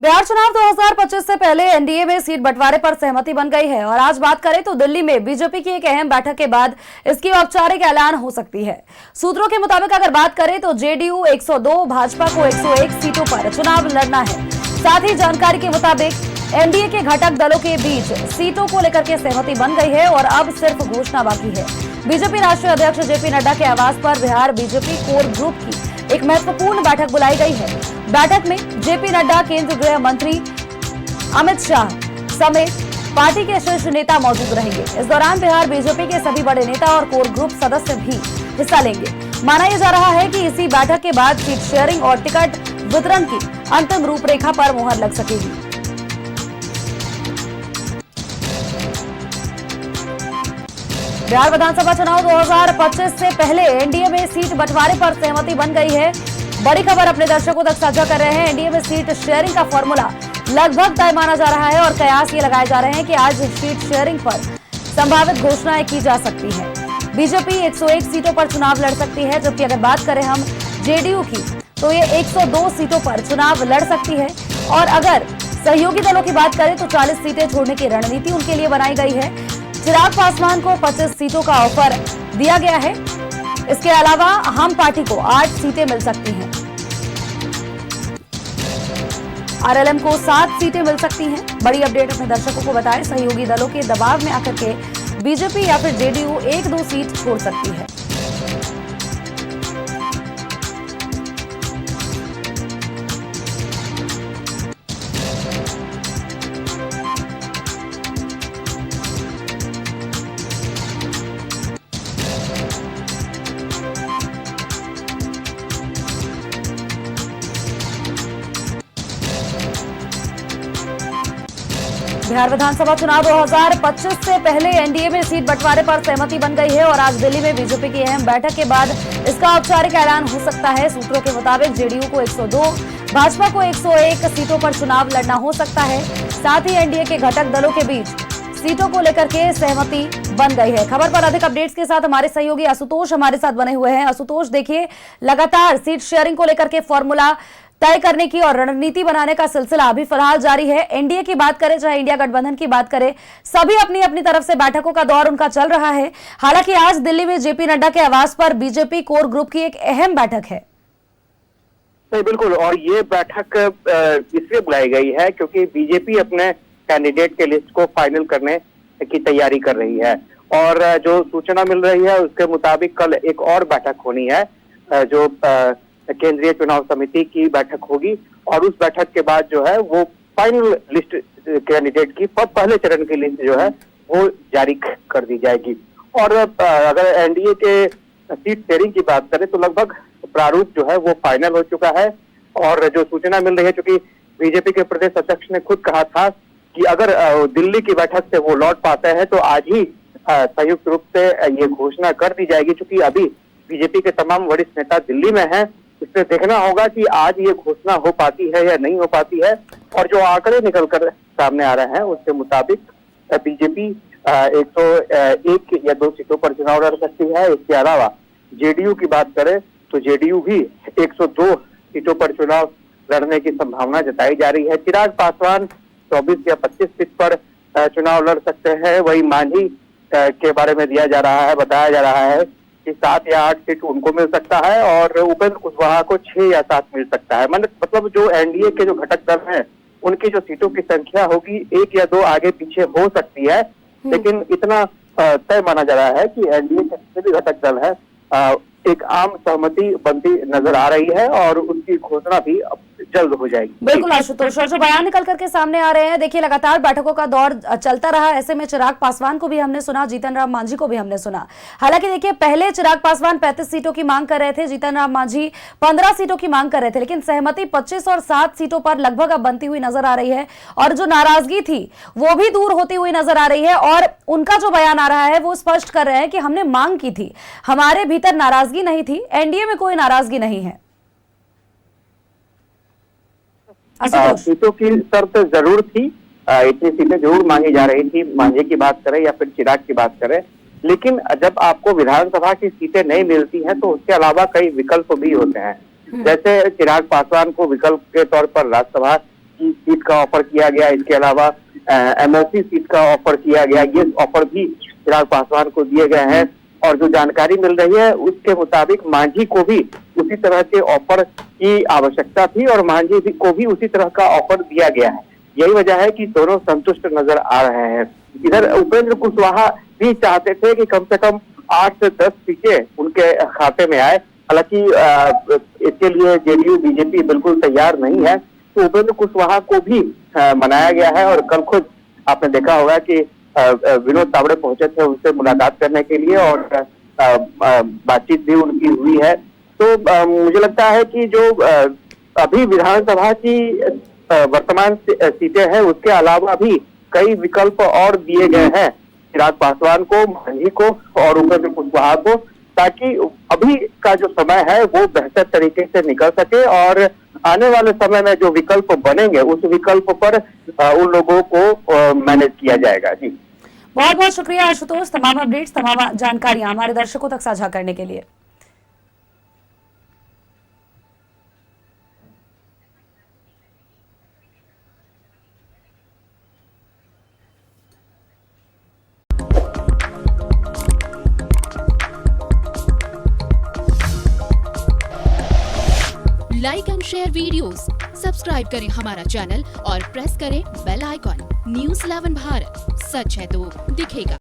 बिहार चुनाव 2025 से पहले एनडीए में सीट बंटवारे पर सहमति बन गई है और आज बात करें तो दिल्ली में बीजेपी की एक अहम बैठक के बाद इसकी औपचारिक ऐलान हो सकती है। सूत्रों के मुताबिक अगर बात करें तो जेडीयू 102, भाजपा को 101 सीटों पर चुनाव लड़ना है। साथ ही जानकारी के मुताबिक एनडीए के घटक दलों के बीच सीटों को लेकर के सहमति बन गई है और अब सिर्फ घोषणा बाकी है। बीजेपी राष्ट्रीय अध्यक्ष जेपी नड्डा के आवास पर बिहार बीजेपी कोर ग्रुप की एक महत्वपूर्ण बैठक बुलाई गई है। बैठक में जेपी नड्डा, केंद्रीय गृह मंत्री अमित शाह समेत पार्टी के शीर्ष नेता मौजूद रहेंगे। इस दौरान बिहार बीजेपी के सभी बड़े नेता और कोर ग्रुप सदस्य भी हिस्सा लेंगे। माना यह जा रहा है कि इसी बैठक के बाद सीट शेयरिंग और टिकट वितरण की अंतिम रूपरेखा पर मुहर लग सकेगी। बिहार विधानसभा चुनाव 2025 से पहले एनडीए में सीट बंटवारे पर सहमति बन गई है। बड़ी खबर अपने दर्शकों तक साझा कर रहे हैं। एनडीए में सीट शेयरिंग का फॉर्मूला लगभग तय माना जा रहा है और कयास ये लगाए जा रहे हैं कि आज सीट शेयरिंग पर संभावित घोषणाएं की जा सकती है। बीजेपी 101 सीटों पर चुनाव लड़ सकती है, जबकि अगर बात करें हम जेडीयू की तो ये 102 सीटों पर चुनाव लड़ सकती है। और अगर सहयोगी दलों की बात करें तो 40 सीटें छोड़ने की रणनीति उनके लिए बनाई गई है। चिराग पासवान को 25 सीटों का ऑफर दिया गया है। इसके अलावा हम पार्टी को 8 सीटें मिल सकती हैं। आरएलएम को 7 सीटें मिल सकती हैं। बड़ी अपडेट अपने दर्शकों को बताएं। सहयोगी दलों के दबाव में आकर के बीजेपी या फिर जेडीयू 1-2 सीट छोड़ सकती है। बिहार विधानसभा चुनाव 2025 से पहले एनडीए में सीट बंटवारे पर सहमति बन गई है और आज दिल्ली में बीजेपी की अहम बैठक के बाद इसका औपचारिक ऐलान हो सकता है। सूत्रों के मुताबिक जेडीयू को 102, भाजपा को 101 सीटों पर चुनाव लड़ना हो सकता है। साथ ही एनडीए के घटक दलों के बीच सीटों को लेकर के सहमति बन गई है। खबर पर अधिक अपडेट्स के साथ हमारे सहयोगी आशुतोष हमारे साथ बने हुए हैं। आशुतोष, देखिए लगातार सीट शेयरिंग को लेकर के फॉर्मूला तय करने की और रणनीति बनाने का सिलसिला अभी फिलहाल जारी है। एनडीए की बात करें चाहे इंडिया गठबंधन की बात करें, सभी अपनी अपनी तरफ से बैठकों का दौर उनका चल रहा है। हालांकि आज दिल्ली में जेपी नड्डा के आवास पर बीजेपी कोर ग्रुप की एक अहम बैठक है। नहीं, बिल्कुल। और ये बैठक इसलिए बुलाई गई है क्योंकि बीजेपी अपने कैंडिडेट के लिस्ट को फाइनल करने की तैयारी कर रही है और जो सूचना मिल रही है उसके मुताबिक कल एक और बैठक होनी है जो केंद्रीय चुनाव समिति की बैठक होगी और उस बैठक के बाद जो है वो फाइनल लिस्ट कैंडिडेट की पहले चरण की लिस्ट जो है वो जारी कर दी जाएगी। और अगर एनडीए के सीट शेयरिंग की बात करें तो लगभग प्रारूप जो है वो फाइनल हो चुका है और जो सूचना मिल रही है, क्योंकि बीजेपी के प्रदेश अध्यक्ष ने खुद कहा था कि अगर दिल्ली की बैठक से वो लौट पाते हैं तो आज ही संयुक्त रूप से ये घोषणा कर दी जाएगी। क्योंकि अभी बीजेपी के तमाम वरिष्ठ नेता दिल्ली में हैं, इससे देखना होगा कि आज ये घोषणा हो पाती है या नहीं हो पाती है। और जो आंकड़े निकल कर सामने आ रहे हैं उसके मुताबिक बीजेपी 101 या 2 सीटों पर चुनाव लड़ सकती है। इसके अलावा जेडीयू की बात करें तो जेडीयू भी 102 सीटों पर चुनाव लड़ने की संभावना जताई जा रही है। चिराग पासवान 24 या 25 सीट पर चुनाव लड़ सकते हैं। वही मांझी के बारे में बताया जा रहा है कि 7 या 8 सीट उनको मिल सकता है और उपेंद्र कुशवाहा को 6 या 7 मिल सकता है। मतलब जो एनडीए के जो घटक दल हैं उनकी जो सीटों की संख्या होगी 1 या 2 आगे पीछे हो सकती है, लेकिन इतना तय माना जा रहा है कि एनडीए के जितने भी घटक दल है एक आम सहमति बनती नजर आ रही है और उसकी घोषणा भी अब जल्द हो जाएगी। बिल्कुल आशुतोष, और जो बयान निकल करके सामने आ रहे हैं, देखिए लगातार बैठकों का दौर चलता रहा। ऐसे में चिराग पासवान को भी हमने सुना, जीतन राम मांझी को भी हमने सुना। हालांकि देखिए पहले चिराग पासवान 35 सीटों की मांग कर रहे थे, जीतन राम मांझी 15 सीटों की मांग कर रहे थे, लेकिन सहमति 25 और 7 सीटों पर लगभग अब बनती हुई नजर आ रही है और जो नाराजगी थी वो भी दूर होती हुई नजर आ रही है। और उनका जो बयान आ रहा है वो स्पष्ट कर रहे हैं कि हमने मांग की थी, हमारे भीतर नाराजगी नहीं थी, एनडीए में कोई नाराजगी नहीं है। सीटों की शर्त जरूर थी, इतनी सीटें जरूर मांगी जा रही थी, मांझी की बात करें या फिर चिराग की बात करें, लेकिन जब आपको विधानसभा की सीटें नहीं मिलती हैं तो उसके अलावा कई विकल्प भी होते हैं। जैसे चिराग पासवान को विकल्प के तौर पर राज्यसभा की सीट का ऑफर किया गया, इसके अलावा एमओसी सीट का ऑफर किया गया। ये ऑफर भी चिराग पासवान को दिए गए हैं और जो जानकारी मिल रही है उसके मुताबिक मांझी को भी उसी तरह के ऑफर की आवश्यकता थी और मांझी को भी उसी तरह का ऑफर दिया गया है। यही वजह है कि दोनों संतुष्ट नजर आ रहे हैं। इधर उपेंद्र कुशवाहा भी चाहते थे कि कम से कम 8 से 10 सीटें उनके खाते में आए। हालांकि इसके लिए जेडीयू बीजेपी बिल्कुल तैयार नहीं है, तो उपेंद्र कुशवाहा को भी मनाया गया है और कल खुद आपने देखा होगा कि विनोद तावड़े पहुंचे थे उनसे मुलाकात करने के लिए और बातचीत भी उनकी हुई है। तो मुझे लगता है कि जो अभी विधानसभा की वर्तमान सीटें हैं उसके अलावा भी कई विकल्प और दिए गए हैं चिराग पासवान को, मांझी को और उपेंद्र कुशवाहा को, ताकि अभी का जो समय है वो बेहतर तरीके से निकल सके और आने वाले समय में जो विकल्प बनेंगे उस विकल्प पर उन लोगों को मैनेज किया जाएगा। जी बहुत बहुत शुक्रिया आशुतोष, तमाम अपडेट्स, तमाम जानकारियां हमारे दर्शकों तक साझा करने के लिए। Like and share videos, subscribe करें हमारा चैनल और प्रेस करें बेल आइकॉन। न्यूज़ 11 भारत, सच है तो दिखेगा।